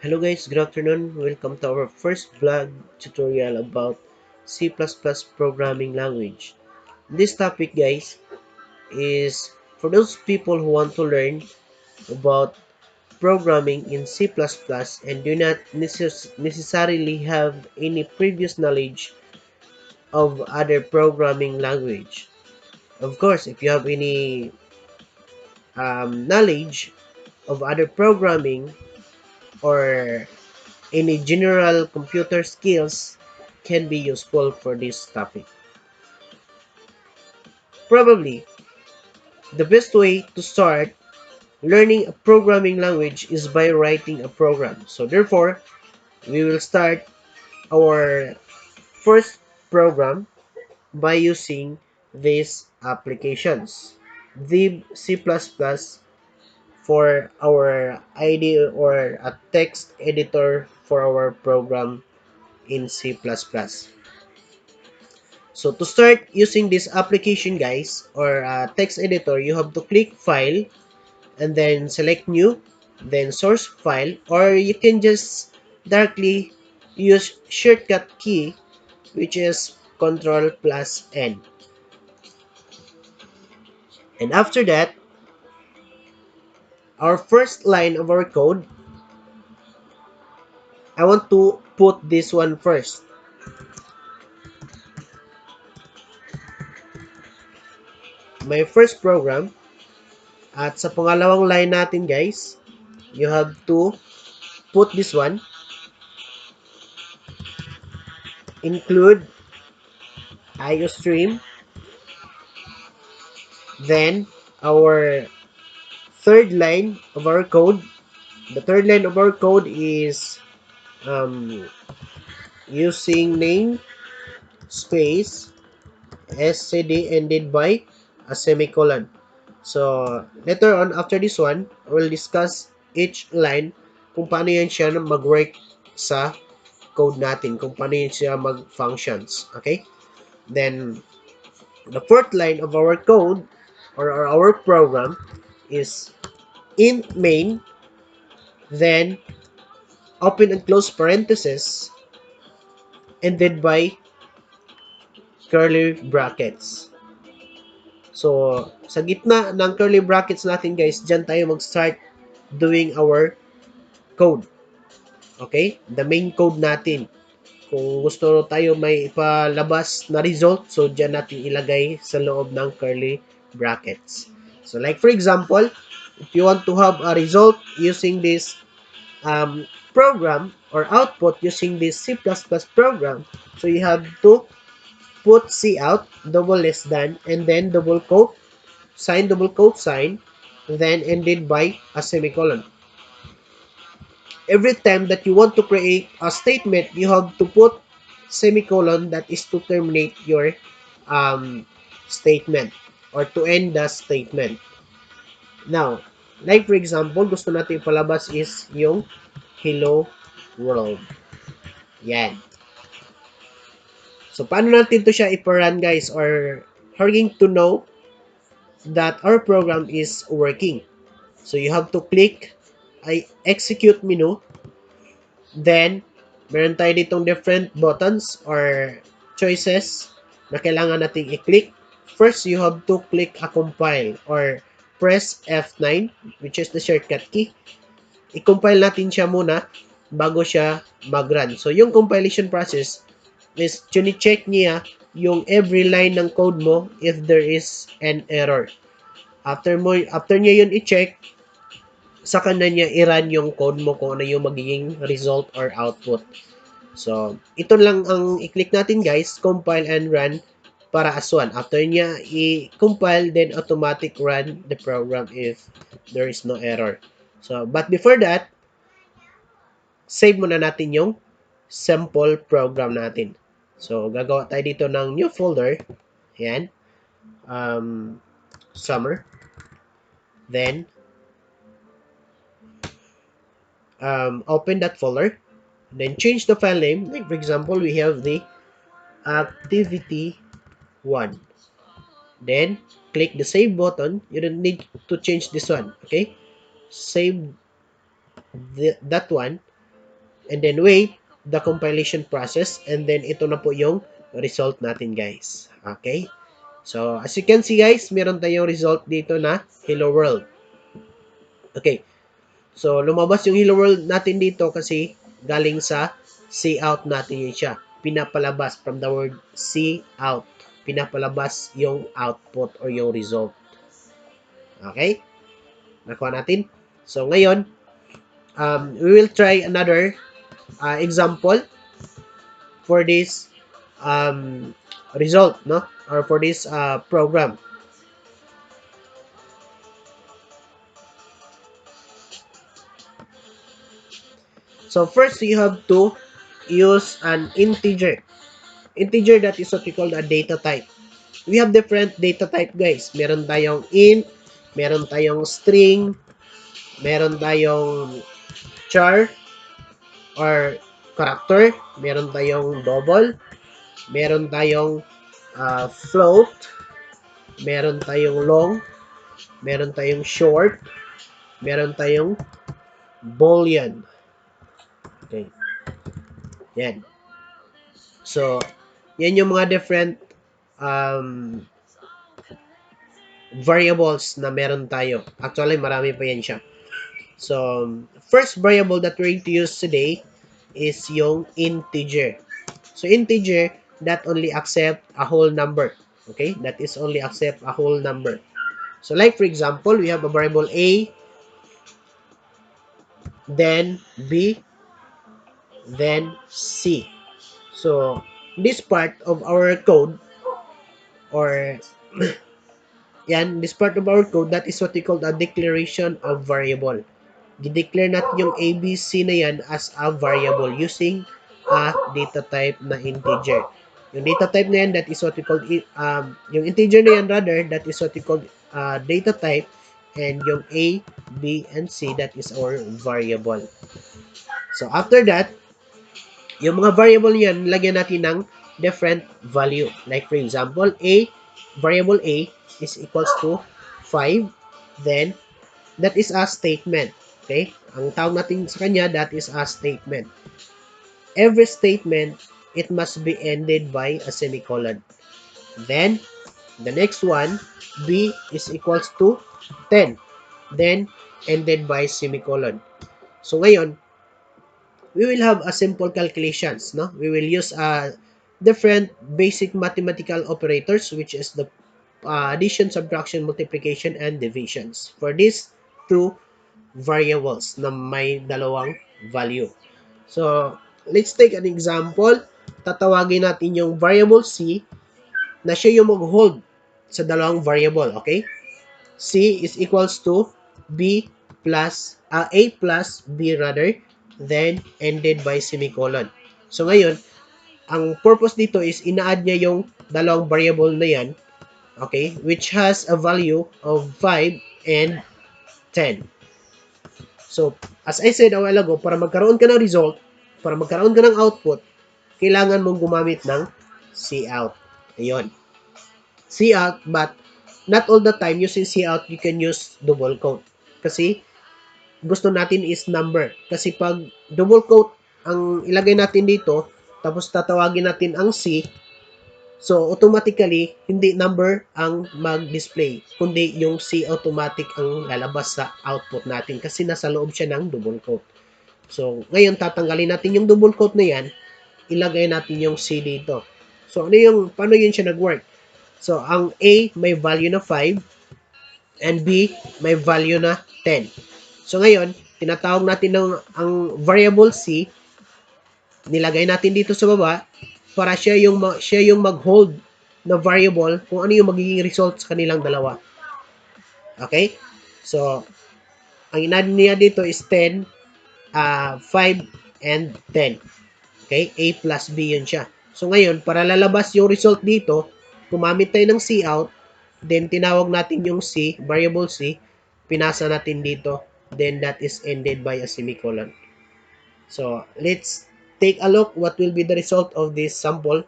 Hello guys, good afternoon. Welcome to our first vlog tutorial about C++ programming language. This topic guys is for those people who want to learn about programming in C++ and do not necessarily have any previous knowledge of other programming language. Of course, if you have any knowledge of other programming or any general computer skills can be useful for this topic. Probably, the best way to start learning a programming language is by writing a program. So therefore, we will start our first program by using these applications. The C++ for our IDE or a text editor for our program in C++. So to start using this application guys or text editor, you have to click file and then select new, then source file, or you can just directly use shortcut key which is Control plus N. And after that, our first line of our code, I want to put this one first. My first program, at sa pangalawang line natin guys, you have to put this one, include IOStream. Then our third line of our code, the third line of our code is using namespace std ended by a semicolon. So later on after this one, we'll discuss each line kung paano yan siya mag-work sa code natin, kung paano yan siya mag-functions. Okay? Then the fourth line of our code or our program is int main, then open and close parentheses, ended by curly brackets. So, sa gitna ng curly brackets natin guys, dyan tayo mag-start doing our code. Okay? The main code natin. Kung gusto tayo may ipalabas na result, so dyan natin ilagay sa loob ng curly brackets. So, like for example, if you want to have a result using this program or output using this C++ program, so you have to put C out, double less than, and then double quote sign, then ended by a semicolon. Every time that you want to create a statement, you have to put semicolon that is to terminate your statement or to end the statement. Now, like for example, gusto natin ipalabas is yung hello world. Yan. So, paano natin to siya iparun guys or hurrying to know that our program is working. So, you have to click execute menu. Then, meron tayo ditong different buttons or choices na kailangan nating i-click. First, you have to click a compile or press F9 which is the shortcut key. I-compile natin siya muna bago siya mag-run. So, yung compilation process is chine-check niya yung every line ng code mo if there is an error. After niya yun i-check, saka na niya i-run yung code mo kung ano yung magiging result or output. So, ito lang ang i-click natin guys, compile and run para as one. After niya i-compile, then automatic run the program if there is no error. So, but before that, save muna natin yung sample program natin. So, gagawa tayo dito ng new folder. Ayan. Summer. Then, open that folder. Then, change the file name. Like, for example, we have the activity 1. Then, click the save button. You don't need to change this one. Okay? Save that one. and then wait the compilation process, and then ito na po yung result natin, guys. Okay? So, as you can see, guys, meron tayong result dito na hello world. Okay. So, lumabas yung hello world natin dito kasi galing sa see out natin yun siya. Pinapalabas from the word see out. Pinapalabas yung output or yung result. Okay? Nakuha natin. So, ngayon, we will try another example for this um, result, no? Or for this program. So, first, you have to use an integer. Integer, that is what we call a data type. We have different data type, guys. Meron tayong int, meron tayong string, meron tayong char or character, meron tayong double, meron tayong float, meron tayong long, meron tayong short, meron tayong boolean. Okay. Yan. So, yan yung mga different um, variables na meron tayo. Actually, marami pa yan siya. So, first variable that we're going to use today is yung integer. So, integer, that only accept a whole number. Okay? That is only accept a whole number. So, like for example, we have a variable A, then B, then C. So, this part of our code, or yan, this part of our code, that is what we call a declaration of variable. I-declare natin yung ABC na yan as a variable using a data type na integer. Yung data type na yan, that is what we call, yung integer na yan rather, that is what we call data type, and yung A, B, and C, that is our variable. So, after that, yung mga variable yan, lagyan natin ng different value. Like, for example, variable A is equals to 5, then that is a statement. Okay? Ang tawag natin sa kanya, that is a statement. Every statement, it must be ended by a semicolon. Then, the next one, B is equals to 10. Then, ended by semicolon. So, ngayon, we will have a simple calculations, no? We will use different basic mathematical operators, which is the addition, subtraction, multiplication, and divisions. For these two variables na may dalawang value. So, let's take an example. Tatawagin natin yung variable C na siya yung mag-hold sa dalawang variable, okay? C is equals to B plus, A plus B rather, then ended by semicolon. So, ngayon, ang purpose dito is ina-add niya yung dalawang variable na yan, okay, which has a value of 5 and 10. So, as I said a while ago, para magkaroon ka ng result, para magkaroon ka ng output, kailangan mong gumamit ng cout. Ayun. Cout, but not all the time using cout, you can use double quote. Kasi, gusto natin is number. Kasi pag double quote ang ilagay natin dito, tapos tatawagin natin ang C, so automatically, hindi number ang mag-display, kundi yung C automatic ang lalabas sa output natin kasi nasa loob siya ng double quote. So, ngayon tatanggalin natin yung double quote na yan, ilagay natin yung C dito. So, paano yun siya nag-work? So, ang A may value na 5 and B may value na 10. So, ngayon, tinatawag natin ang variable C, nilagay natin dito sa baba para siya yung mag-hold na variable kung ano yung magiging result sa kanilang dalawa. Okay? So, ang inad niya dito is 10, 5, and 10. Okay? A plus B yun siya. So, ngayon, para lalabas yung result dito, gumamit tayo ng cout, then tinawag natin yung C, variable C, pinasa natin dito, then that is ended by a semicolon. So, let's take a look what will be the result of this sample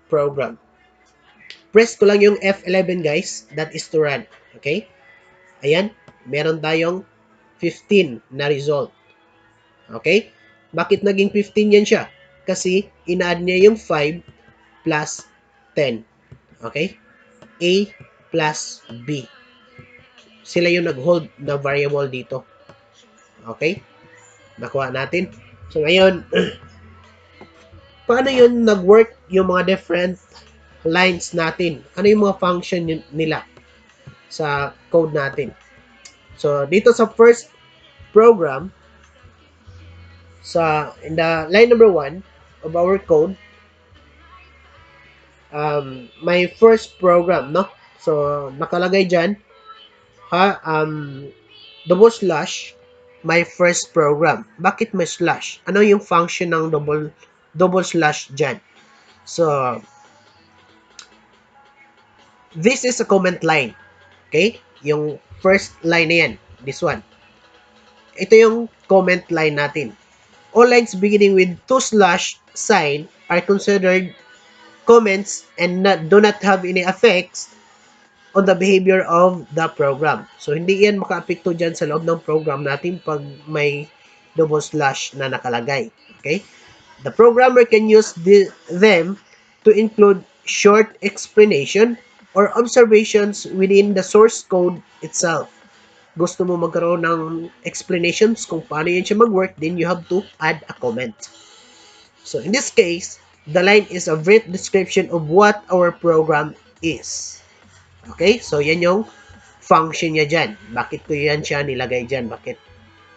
program. Press ko lang yung F11, guys. That is to run. Okay? Ayan. Meron tayong 15 na result. Okay? Bakit naging 15 yan siya? Kasi ina-add niya yung 5 plus 10. Okay? A plus B. Sila yung nag-hold na variable dito. Okay? Nakuha natin. So ngayon, paano yun nag-work yung mga different lines natin? Ano yung mga function nila sa code natin? So dito sa first program, in the line number 1 of our code, my first program, no? So nakalagay dyan, double slash, my first program. Bakit may slash? Ano yung function ng double slash dyan? So, this is a comment line. Okay? Yung first line na yan. This one. Ito yung comment line natin. All lines beginning with 2 slash sign are considered comments and do not have any effects on the behavior of the program. So, hindi yan maka-apekto dyan sa loob ng program natin pag may double slash na nakalagay. Okay? The programmer can use them to include short explanation or observations within the source code itself. Gusto mo magkaroon ng explanations kung paano yan siya mag-work, then you have to add a comment. So, in this case, the line is a brief description of what our program is. Okay? So, yan yung function niya dyan. Bakit ko yan siya nilagay dyan?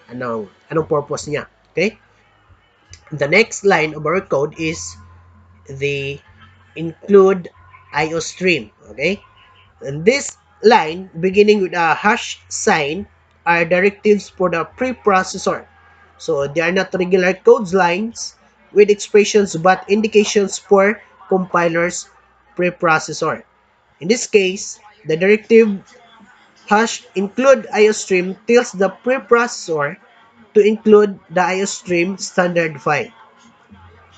Anong purpose niya? Okay? The next line of our code is the include IOStream. Okay? And this line, beginning with a hash sign, are directives for the preprocessor. So, they are not regular codes lines with expressions but indications for compiler's preprocessor. In this case, the directive hash include IOStream tells the preprocessor to include the IOStream standard file.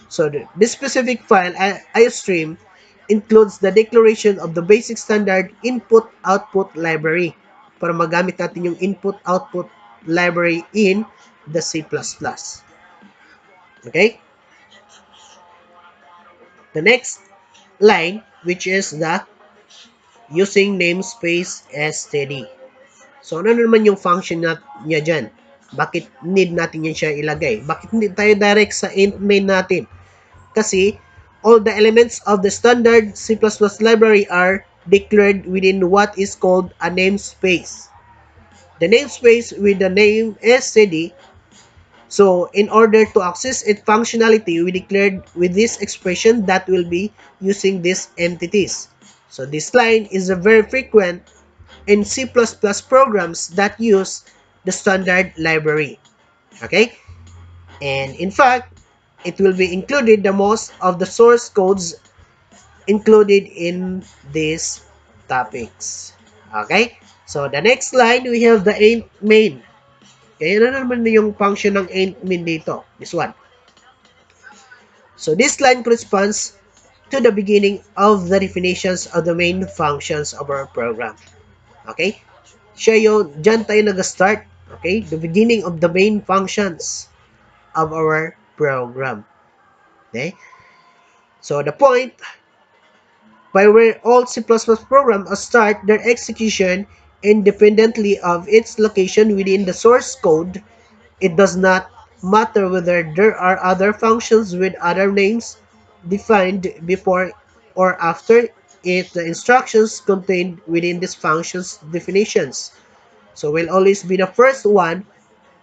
So this specific file, IOStream, includes the declaration of the basic standard input-output library para magamit natin yung input-output library in the C++. Okay? The next line, which is the using namespace std. So, ano naman yung function niya dyan? Bakit need natin yan siya ilagay? Bakit hindi tayo direct sa int main natin? Kasi, all the elements of the standard C++ library are declared within what is called a namespace. The namespace with the name std. So, in order to access its functionality, we declared with this expression that will be using these entities. So, this line is a very frequent in C++ programs that use the standard library. Okay? And in fact, it will be included the most of the source codes included in these topics. Okay? So, the next line, we have the int main. Okay, ano naman yung function ng int main dito? This one. So, this line corresponds to the beginning of the definitions of the main functions of our program. Okay? Siya yung, dyan tayo nag-start. Okay? The beginning of the main functions of our program. Okay? So, the point by where all C++ programs start their execution independently of its location within the source code, it does not matter whether there are other functions with other names defined before or after it, the instructions contained within these functions definitions. So, will always be the first one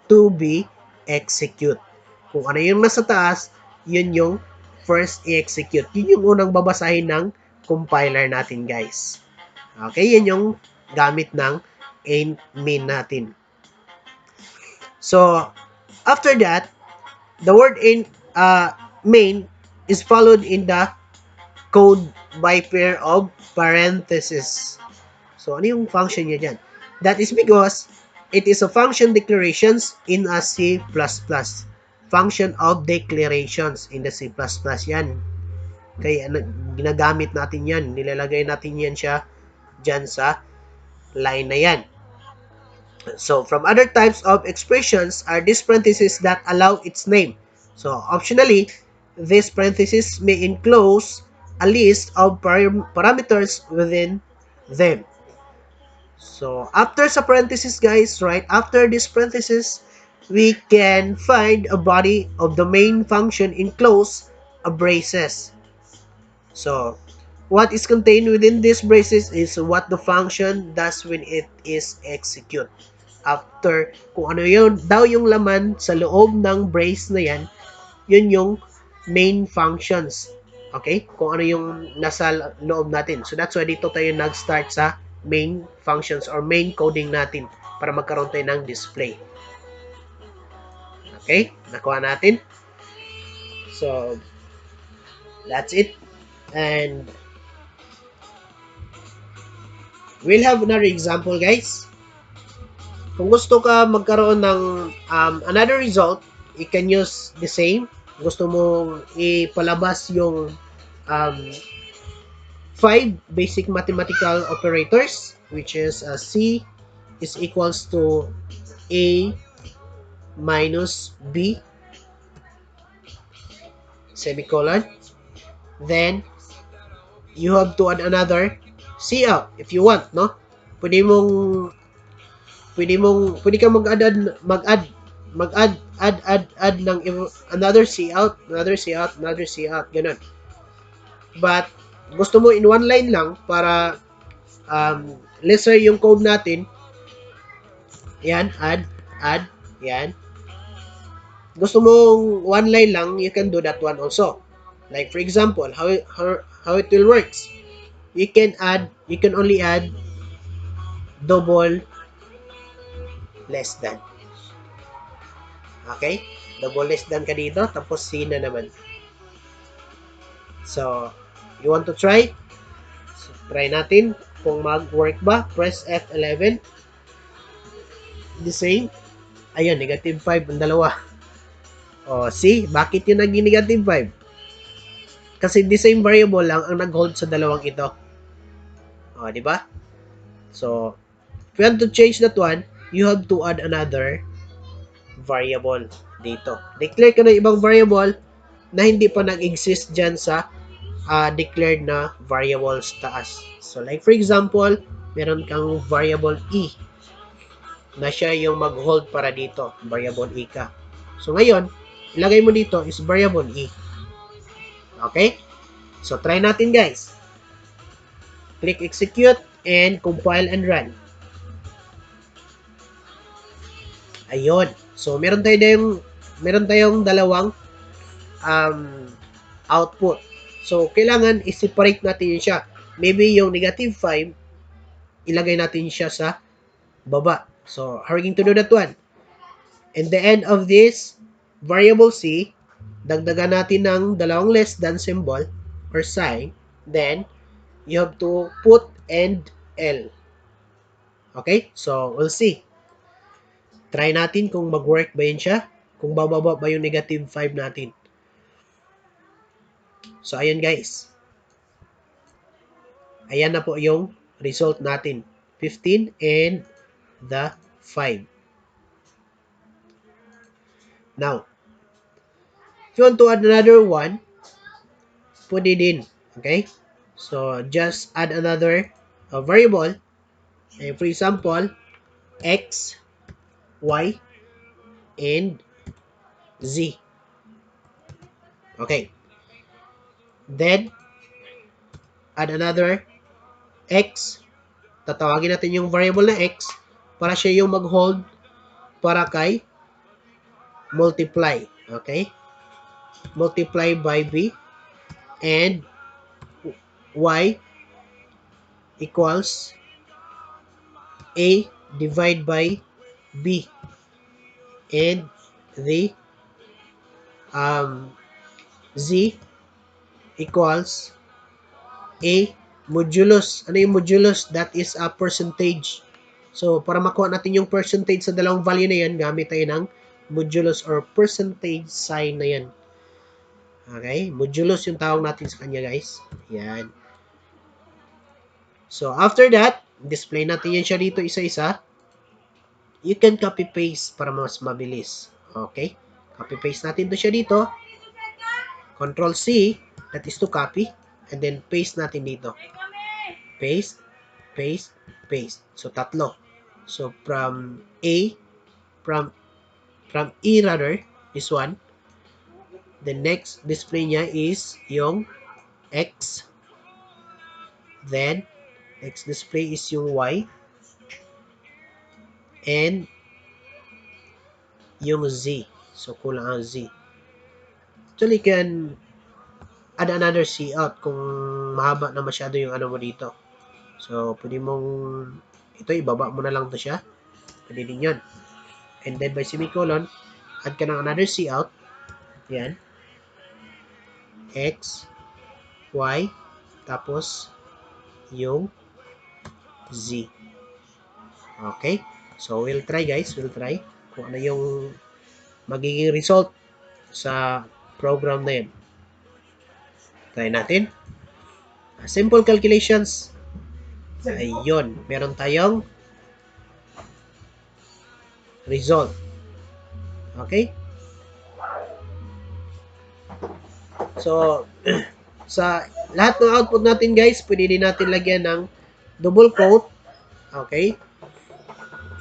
to be execute. Kung ano yung nasa taas, yun yung first i-execute. Yun yung unang babasahin ng compiler natin, guys. Okay, yan yung gamit ng int main natin. So, after that, the word int main is followed in the code by pair of parentheses. So, ano yung function niya dyan? That is because it is a function declarations in a C++. Function of declarations in the C++ yan. Kaya ginagamit natin yan. Nilalagay natin yan siya dyan sa line na yan. So, from other types of expressions are these parentheses that allow its name. So, optionally, these parentheses may enclose a list of parameters within them. So, after sa parentheses, guys, right after this parentheses, we can find a body of the main function enclose a braces. So, what is contained within these braces is what the function does when it is executed. After, kung ano yun, daw yung laman sa loob ng brace na yan, yun yung main functions. Okay? Kung ano yung nasa loob natin. So, that's why dito tayo nag-start sa main functions or main coding natin para magkaroon tayo ng display. Okay? Nakuha natin. So, that's it. And we'll have another example, guys. Kung gusto ka magkaroon ng another result, you can use the same. Gusto mong ipalabas yung 5 basic mathematical operators, which is C is equals to A minus B, semicolon. Then, you have to add another C out if you want, no? Pwede mong pwede kang mag-add ng another C out, another C out, ganun. But gusto mo in one line lang para lesser yung code natin. Yan, add, yan. Gusto mo one line lang, you can do that one also. Like for example, how it will works. You can only add double less than. Okay? Double less than ka dito, tapos C na naman. So, you want to try? So, try natin kung mag-work ba. Press F11. The same. Ayun, negative 5 ang dalawa. O, see? Bakit yun naging negative 5? Kasi the same variable lang ang nag-hold sa dalawang ito. O, di ba? So, if you want to change that one, you have to add another variable dito. Declare ka ng ibang variable na hindi pa nag-exist dyan sa declared na variables taas. So, like for example, meron kang variable E na siya yung mag-hold para dito. Variable E ka. So, ngayon, ilagay mo dito is variable E. Okay? So, try natin guys. Click execute and compile and run. Ayun. So, meron tayong dalawang output. So, kailangan i-separate natin yun siya. Maybe yung negative 5, ilagay natin siya sa baba. So, how are we going to do that one? In the end of this variable C, dagdagan natin ng dalawang less than symbol or sign. Then, you have to put and L. Okay? So, we'll see. Try natin kung mag-work ba yun siya. Kung bababa ba yung negative 5 natin. So, ayan guys. Ayan na po yung result natin. 15 and the 5. Now, if you want to add another one, put it in. Okay? So, just add another variable. For example, X, Y, and Z. Okay. Then, add another X. Tatawagin natin yung variable na X para siya yung mag-hold para kay multiply. Okay? Multiply by B. And Y equals A divide by B. And the Z equals A modulus. Ano yung modulus? That is a percentage. So, para makuha natin yung percentage sa dalawang value na yan, gamit tayo ng modulus or percentage sign na yan. Okay? Modulus yung tawag natin sa kanya, guys. Yan. So, after that, display natin yan siya dito isa-isa. you can copy paste para mas mabilis. Okay? Copy paste natin to siya dito. Control C, that is to copy. And then paste natin dito. Paste, paste, paste. So, tatlo. So, from E rather, this one, the next display niya is yung X. Then, next display is yung Y. And yung Z. So, kulang ang Z. Actually, can add another C out kung mahaba na masyado yung ano mo dito. So, pwede mong ito, ibaba mo na lang to siya. Pwede din yun. And then, by semicolon, add ka ng another C out. Yan. X, Y, tapos yung Z. Okay? So, we'll try guys. We'll try kung ano yung magiging result sa program na yun. Try natin. Simple calculations. Ayun. Meron tayong result. Okay? So, sa lahat ng output natin guys, pwede din natin lagyan ng double quote. Okay?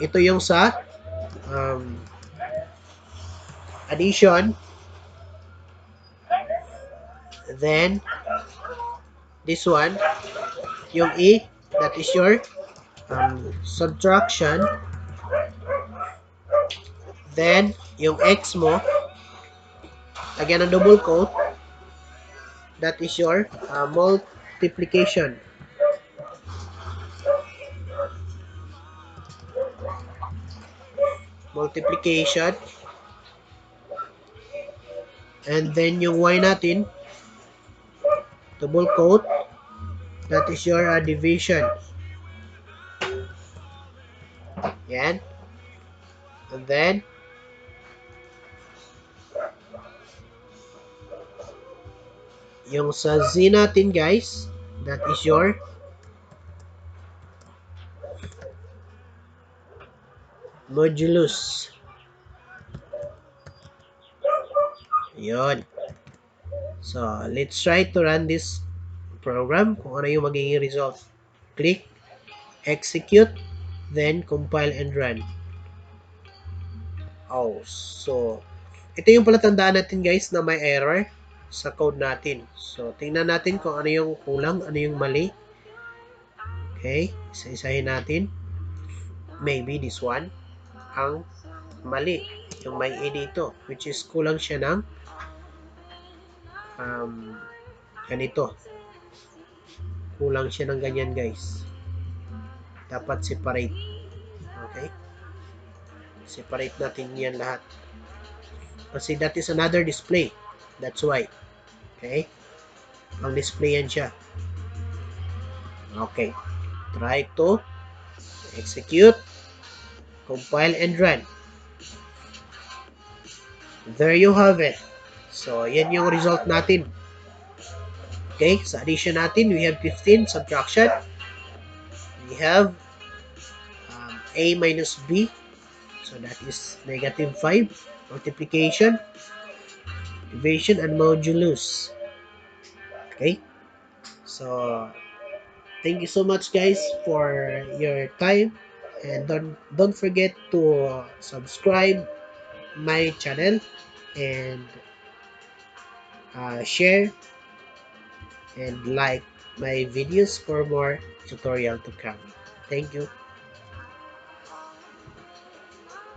Ito yung sa addition. Then, this one, yung E, that is your subtraction. Then, yung X mo, lagyan ng double quote. That is your multiplication. Multiplication. And then, yung Y natin, double quote. That is your division. Yan. And then, yung sa Z natin guys, that is your modulus. Yun. So, let's try to run this program kung ano yung magiging result. Click, execute, then compile and run. Oh, so, ito yung palatandaan natin guys na may error sa code natin. So, tingnan natin kung ano yung kulang, ano yung mali. Okay, isa-isahin natin. Maybe this one ang mali. Yung may A dito, which is kulang siya ng ganito. Kulang siya ng ganyan guys. Dapat separate. Okay? Separate natin yan lahat. Kasi that is another display. That's why. Okay? Ang display yan siya. Okay. Try to execute, compile, and run. There you have it. So, yan yung result natin. Okay? Sa addition natin, we have 15. Subtraction, we have A minus B. So, that is negative 5. Multiplication, division, and modulus. Okay? So, thank you so much guys for your time. And don't forget to subscribe my channel and share and like my videos for more tutorial to come. Thank you.